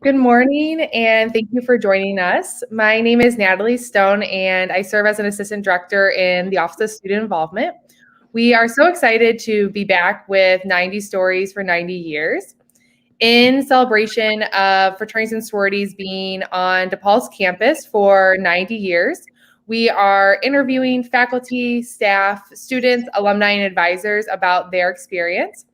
Good morning, and thank you for joining us. My name is Natalie Stone, and I serve as an assistant director in the Office of Student Involvement. We are so excited to be back with 90 Stories for 90 Years. In celebration of fraternities and sororities being on DePaul's campus for 90 years, we are interviewing faculty, staff, students, alumni, and advisors about their experience.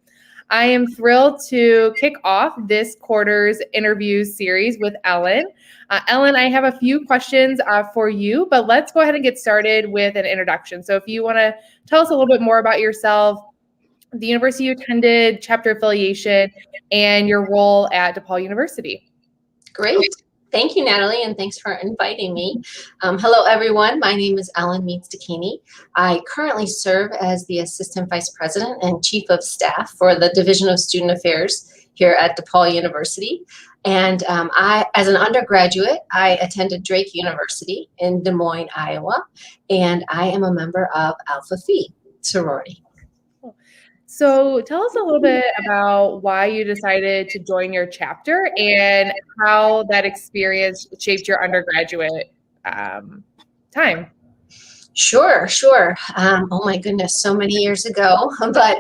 I am thrilled to kick off this quarter's interview series with Ellen. Ellen, I have a few questions for you, but let's go ahead and get started with an introduction. So if you want to tell us a little bit more about yourself, the university you attended, chapter affiliation, and your role at DePaul University. Great. Thank you, Natalie, and thanks for inviting me. Hello, everyone. My name is Ellen Meents-DeCaigny. I currently serve as the Assistant Vice President and Chief of Staff for the Division of Student Affairs here at DePaul University. And as an undergraduate, I attended Drake University in Des Moines, Iowa, and I am a member of Alpha Phi sorority. So tell us a little bit about why you decided to join your chapter and how that experience shaped your undergraduate time. Sure. Oh my goodness, so many years ago. But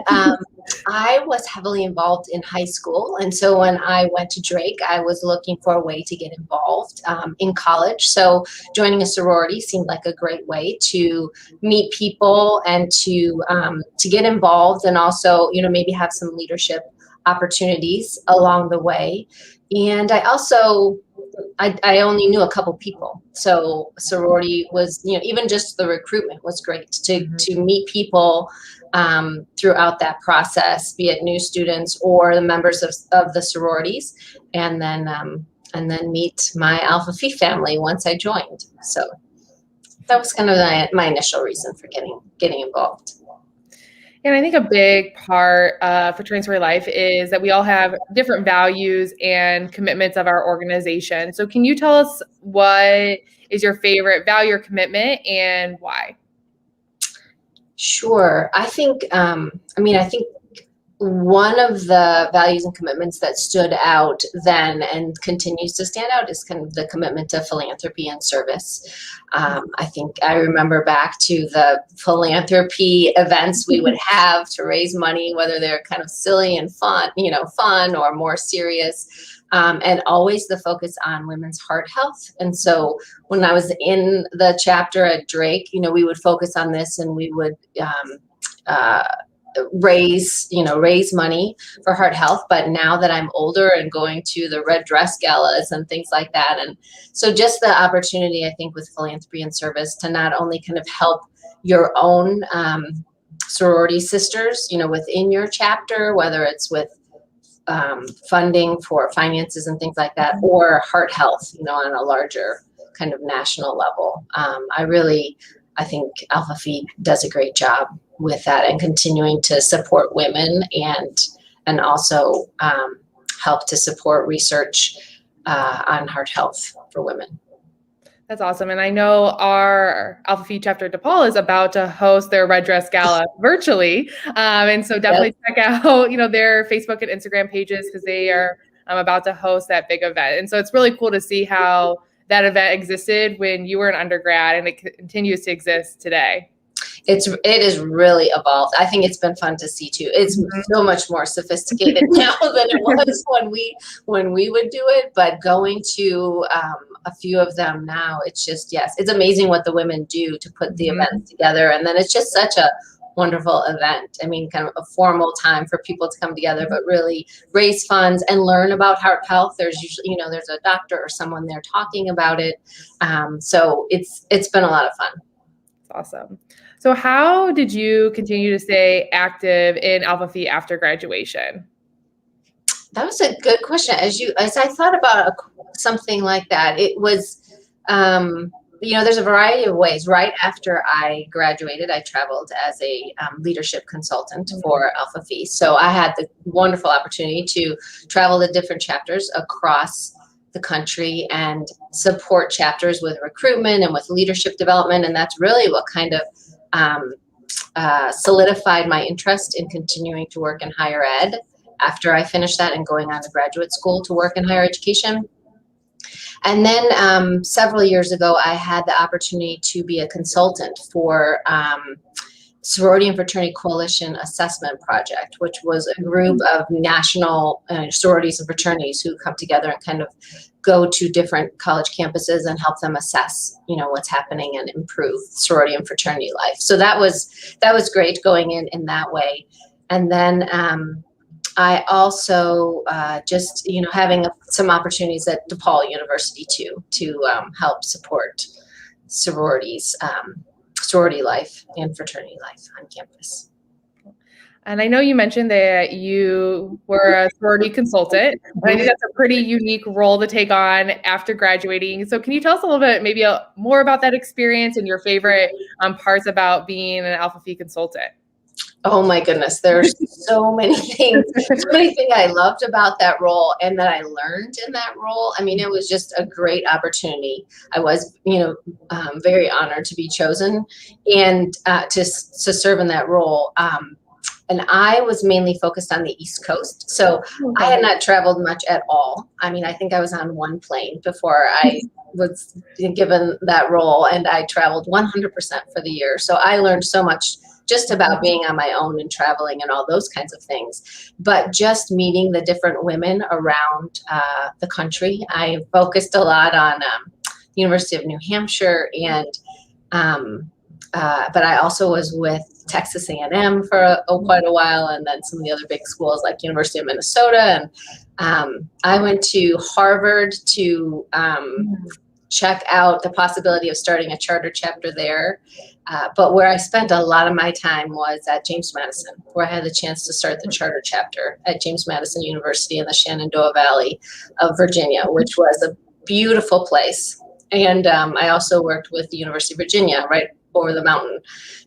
I was heavily involved in high school. And so when I went to Drake, I was looking for a way to get involved in college. So joining a sorority seemed like a great way to meet people and to get involved, and also, maybe have some leadership opportunities along the way. And I only knew a couple people. So sorority was, even just the recruitment was great to meet people throughout that process, be it new students or the members of the sororities, and then meet my Alpha Phi family once I joined. So that was kind of my initial reason for getting involved. And I think a big part for Fraternity and Sorority Life is that we all have different values and commitments of our organization. So can you tell us what is your favorite value or commitment and why? Sure. I think one of the values and commitments that stood out then and continues to stand out is kind of the commitment to philanthropy and service. I think I remember back to the philanthropy events we would have to raise money, whether they're kind of silly and fun or more serious, and always the focus on women's heart health. And so when I was in the chapter at Drake, we would focus on this, and we would raise money for heart health. But now that I'm older and going to the red dress galas and things like that, and so just the opportunity, I think, with philanthropy and service to not only kind of help your own sorority sisters, within your chapter, whether it's with funding for finances and things like that, or heart health, on a larger kind of national level. I think Alpha Phi does a great job with that, and continuing to support women and also help to support research on heart health for women. That's awesome. And I know our Alpha Phi chapter at DePaul is about to host their Red Dress Gala virtually. And so definitely check out, their Facebook and Instagram pages, because they are about to host that big event. And so it's really cool to see how that event existed when you were an undergrad, and it continues to exist today. It is really evolved. I think it's been fun to see too. It's so much more sophisticated now than it was when we would do it. But going to a few of them now, it's just, yes, it's amazing what the women do to put the events together. And then it's just such a wonderful event. I mean, kind of a formal time for people to come together, but really raise funds and learn about heart health. There's usually, there's a doctor or someone there talking about it. So it's been a lot of fun. That's awesome. So how did you continue to stay active in Alpha Phi after graduation? That was a good question. As I thought about something like that, it was, there's a variety of ways. Right after I graduated, I traveled as a leadership consultant for Alpha Phi. So I had the wonderful opportunity to travel to different chapters across the country and support chapters with recruitment and with leadership development. And that's really what kind of solidified my interest in continuing to work in higher ed after I finished that and going on to graduate school to work in higher education. And then several years ago, I had the opportunity to be a consultant for Sorority and Fraternity Coalition Assessment Project, which was a group of national sororities and fraternities who come together and kind of go to different college campuses and help them assess, what's happening and improve sorority and fraternity life. So that was great going in that way. And then I also just, having some opportunities at DePaul University too, to help support sororities, sorority life and fraternity life on campus. And I know you mentioned that you were a sorority consultant. I think that's a pretty unique role to take on after graduating. So can you tell us a little bit, maybe more about that experience and your favorite parts about being an Alpha Phi consultant? Oh my goodness, there's so many things I loved about that role and that I learned in that role. I mean, it was just a great opportunity. I was, very honored to be chosen and to serve in that role. And I was mainly focused on the East Coast. So I had not traveled much at all. I mean, I think I was on one plane before I was given that role, and I traveled 100% for the year. So I learned so much just about being on my own and traveling and all those kinds of things. But just meeting the different women around the country. I focused a lot on University of New Hampshire, and but I also was with Texas A&M for quite a while, and then some of the other big schools like University of Minnesota. And I went to Harvard to check out the possibility of starting a charter chapter there. But where I spent a lot of my time was at James Madison, where I had the chance to start the charter chapter at James Madison University in the Shenandoah Valley of Virginia, which was a beautiful place. And I also worked with the University of Virginia right over the mountain.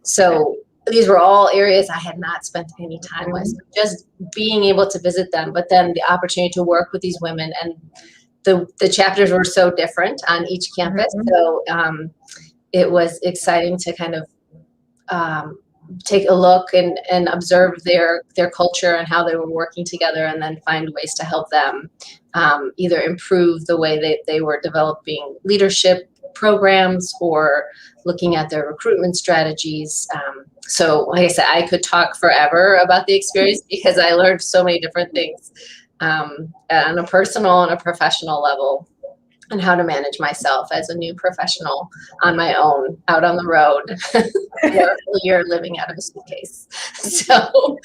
So these were all areas I had not spent any time with, just being able to visit them, but then the opportunity to work with these women, and the chapters were so different on each campus. So it was exciting to kind of take a look and observe their culture and how they were working together, and then find ways to help them either improve the way they were developing leadership programs or looking at their recruitment strategies. So like I said, I could talk forever about the experience because I learned so many different things on a personal and a professional level, and how to manage myself as a new professional on my own, out on the road, you're living out of a suitcase. So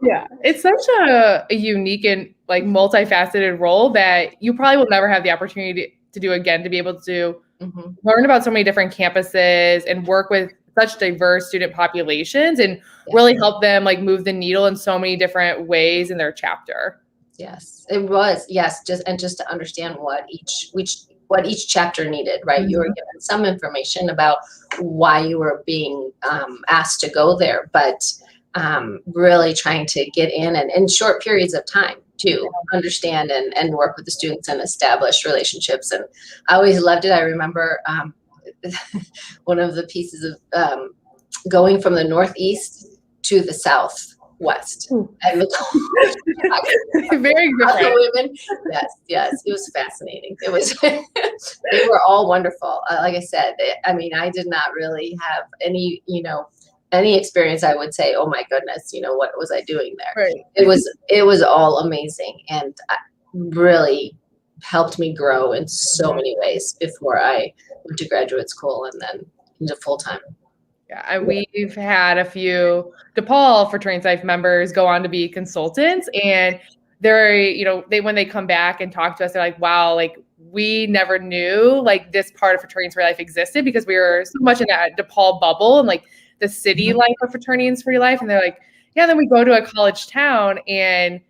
yeah, it's such a unique and like multifaceted role that you probably will never have the opportunity to do again, to be able to learn about so many different campuses and work with such diverse student populations and really help them like move the needle in so many different ways in their chapter. Yes, it was. Yes, just to understand what each chapter needed, right? You were given some information about why you were being asked to go there, but really trying to get in short periods of time to understand and work with the students and establish relationships. And I always loved it. I remember one of the pieces of going from the Northeast to the Southwest. And very different. Women. Yes, it was fascinating. It was. They were all wonderful. Like I said, I mean, I did not really have any experience. I would say, oh my goodness, what was I doing there? Right. It was all amazing, and really helped me grow in so many ways before I went to graduate school and then into full time. Yeah, we've had a few DePaul Fraternity Life members go on to be consultants, and they're, when they come back and talk to us, they're like, wow, like we never knew like this part of Fraternity and Sorority Life existed because we were so much in that DePaul bubble and like the city life of Fraternity and Sorority Life. And they're like, yeah, then we go to a college town, and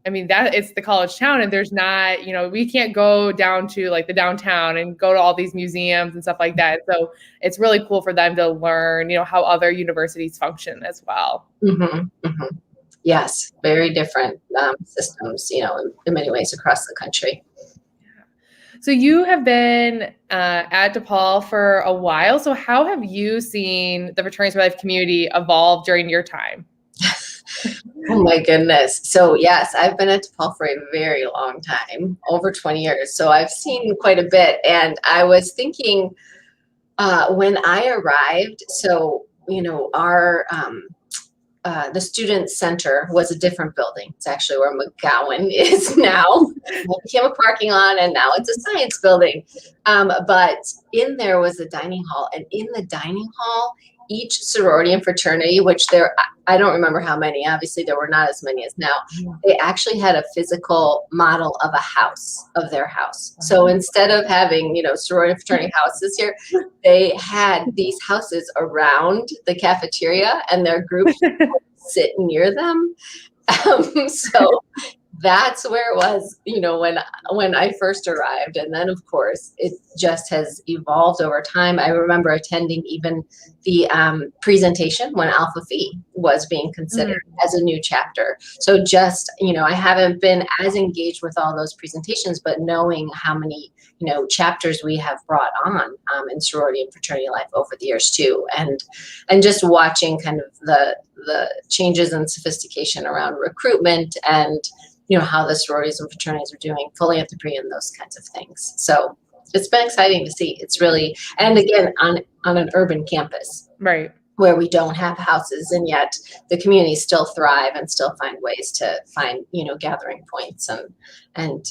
I mean, that it's the college town, and there's not, we can't go down to like the downtown and go to all these museums and stuff like that. So it's really cool for them to learn, how other universities function as well. Yes, very different systems, in many ways across the country. So you have been at DePaul for a while. So how have you seen the Fraternity and Sorority Life community evolve during your time? Oh my goodness. So yes, I've been at DePaul for a very long time, over 20 years. So I've seen quite a bit. And I was thinking when I arrived, so, the student center was a different building. It's actually where McGowan is now. It became a parking lot, and now it's a science building. But in there was a dining hall, and in the dining hall, each sorority and fraternity, which I don't remember how many, obviously there were not as many as now, they actually had a physical model of a house, of their house. So instead of having, sorority and fraternity houses here, they had these houses around the cafeteria, and their groups would sit near them. So that's where it was, when I first arrived. And then, of course, it just has evolved over time. I remember attending even the presentation when Alpha Phi was being considered as a new chapter. So just, I haven't been as engaged with all those presentations, but knowing how many, chapters we have brought on in sorority and fraternity life over the years too. And just watching kind of the changes and sophistication around recruitment and how the sororities and fraternities are doing, philanthropy and those kinds of things. So it's been exciting to see. It's really, and again, on an urban campus, right, where we don't have houses, and yet the communities still thrive and still find ways to find, gathering points and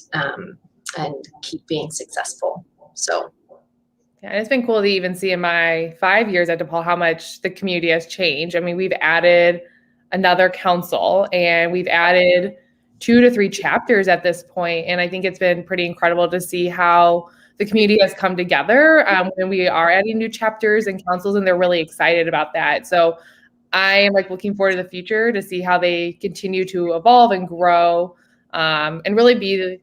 keep being successful. So. Yeah, and it's been cool to even see in my 5 years at DePaul how much the community has changed. I mean, we've added another council, and we've added 2 to 3 chapters at this point. And I think it's been pretty incredible to see how the community has come together when we are adding new chapters and councils, and they're really excited about that. So I am looking forward to the future to see how they continue to evolve and grow and really be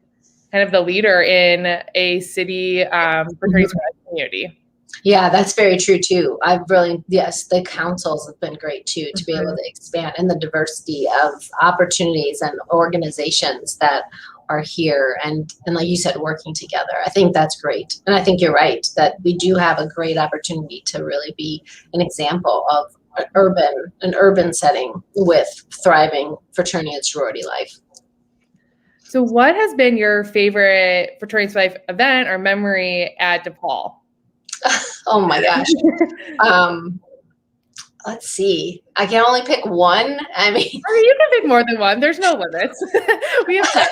kind of the leader in a city fraternity community. Yeah, that's very true too. Yes, the councils have been great too, to be able to expand, and the diversity of opportunities and organizations that are here and like you said, working together. I think that's great. And I think you're right that we do have a great opportunity to really be an example of an urban setting with thriving fraternity and sorority life. So what has been your favorite fraternity life event or memory at DePaul? Oh my gosh. Let's see. I can only pick one. I mean, you can pick more than one. There's no limits. We have time.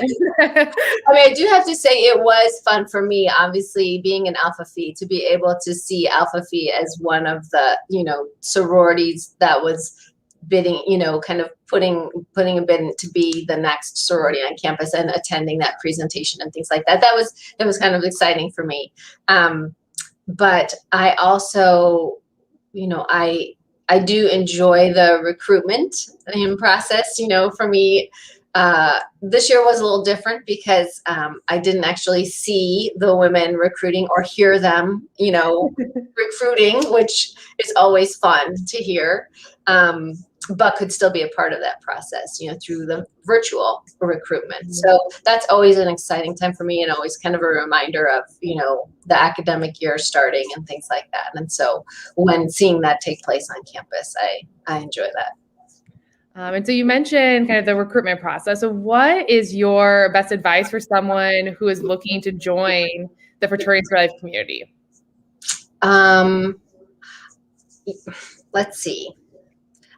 I do have to say it was fun for me, obviously being an Alpha Phi, to be able to see Alpha Phi as one of the, sororities that was bidding, kind of putting a bid to be the next sorority on campus and attending that presentation and things like that. It was kind of exciting for me. But I also, I do enjoy the recruitment process. For me, this year was a little different because I didn't actually see the women recruiting or hear them, recruiting, which is always fun to hear, but could still be a part of that process, through the virtual recruitment. So that's always an exciting time for me, and always kind of a reminder of, the academic year starting and things like that. And so when seeing that take place on campus, I enjoy that. And so you mentioned kind of the recruitment process. So what is your best advice for someone who is looking to join the Fraternity and Sorority Life community? Let's see.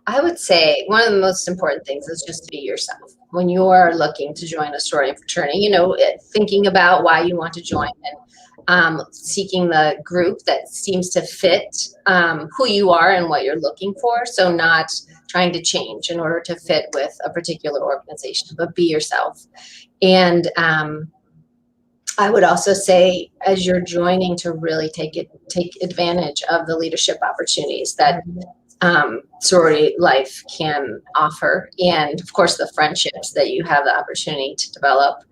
I would say one of the most important things is just to be yourself. When you are looking to join a sorority and fraternity, thinking about why you want to join and seeking the group that seems to fit who you are and what you're looking for. So not trying to change in order to fit with a particular organization, but be yourself. And I would also say, as you're joining, to really take advantage of the leadership opportunities that sorority life can offer, and of course the friendships that you have the opportunity to develop.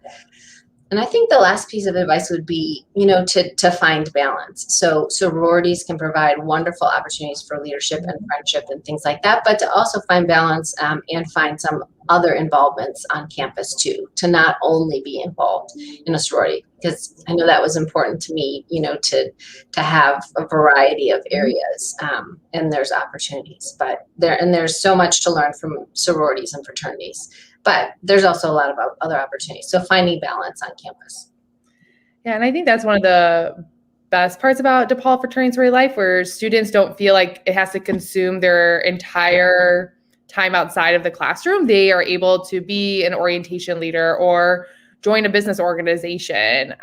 And I think the last piece of advice would be, to find balance. So sororities can provide wonderful opportunities for leadership and friendship and things like that, but to also find balance and find some other involvements on campus too, to not only be involved in a sorority, because I know that was important to me, to have a variety of areas, and there's opportunities, but there's so much to learn from sororities and fraternities. But there's also a lot of other opportunities. So finding balance on campus. Yeah, and I think that's one of the best parts about DePaul Fraternity and Sorority Life, where students don't feel like it has to consume their entire time outside of the classroom. They are able to be an orientation leader or join a business organization,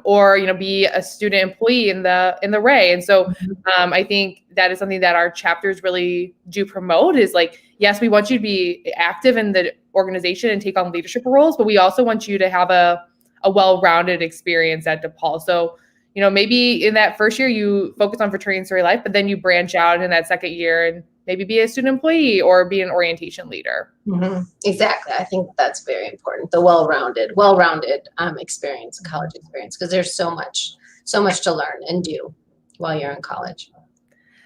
or be a student employee in the Ray. And so I think that is something that our chapters really do promote, is like, yes, we want you to be active in the organization and take on leadership roles, but we also want you to have a well-rounded experience at DePaul. So, maybe in that first year you focus on fraternity and sorority life, but then you branch out in that second year and maybe be a student employee or be an orientation leader. Mm-hmm. Exactly. I think that's very important. The well-rounded experience, college experience, because there's so much to learn and do while you're in college.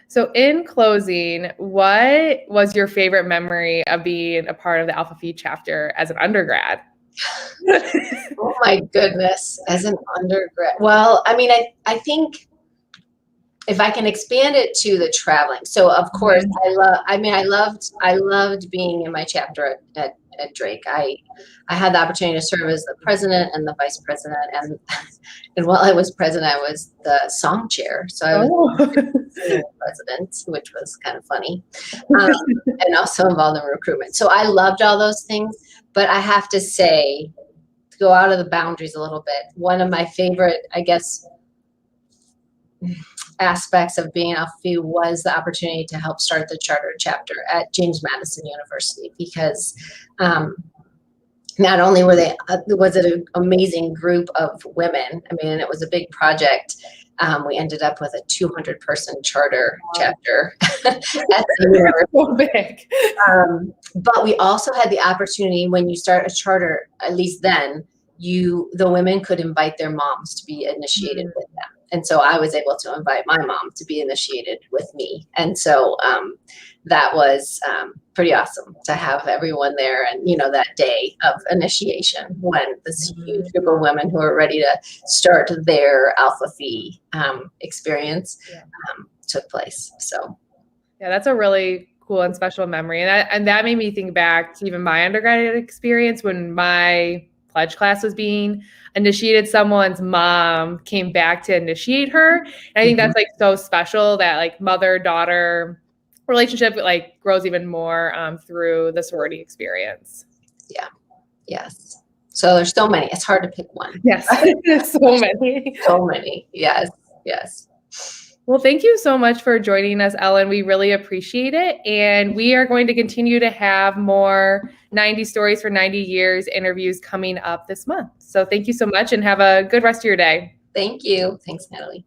So in closing, what was your favorite memory of being a part of the Alpha Phi chapter as an undergrad? Oh my goodness, as an undergrad. Well, I mean, I think if I can expand it to the traveling. So of course, I loved being in my chapter at Drake. I had the opportunity to serve as the president and the vice president, and while I was president, I was the song chair. So I was the president, which was kind of funny, and also involved in recruitment. So I loved all those things, but I have to say, to go out of the boundaries a little bit, one of my favorite, I guess, aspects of being Alpha Phi was the opportunity to help start the charter chapter at James Madison University, because not only was it an amazing group of women, I mean, it was a big project. We ended up with a 200-person charter chapter at the university. So big. But we also had the opportunity, when you start a charter, at least then, the women could invite their moms to be initiated with them. And so I was able to invite my mom to be initiated with me. And so that was pretty awesome to have everyone there, and, that day of initiation, when this huge group of women who are ready to start their Alpha Phi experience took place. So, yeah, that's a really cool and special memory. And that made me think back to even my undergraduate experience when my pledge class was being initiated. Someone's mom came back to initiate her. And I think that's like so special, that like mother-daughter relationship like grows even more through the sorority experience. Yeah. Yes. So there's so many. It's hard to pick one. Yes. So many. So many. Yes. Yes. Well, thank you so much for joining us, Ellen. We really appreciate it. And we are going to continue to have more 90 Stories for 90 Years interviews coming up this month. So thank you so much, and have a good rest of your day. Thank you. Thanks, Natalie.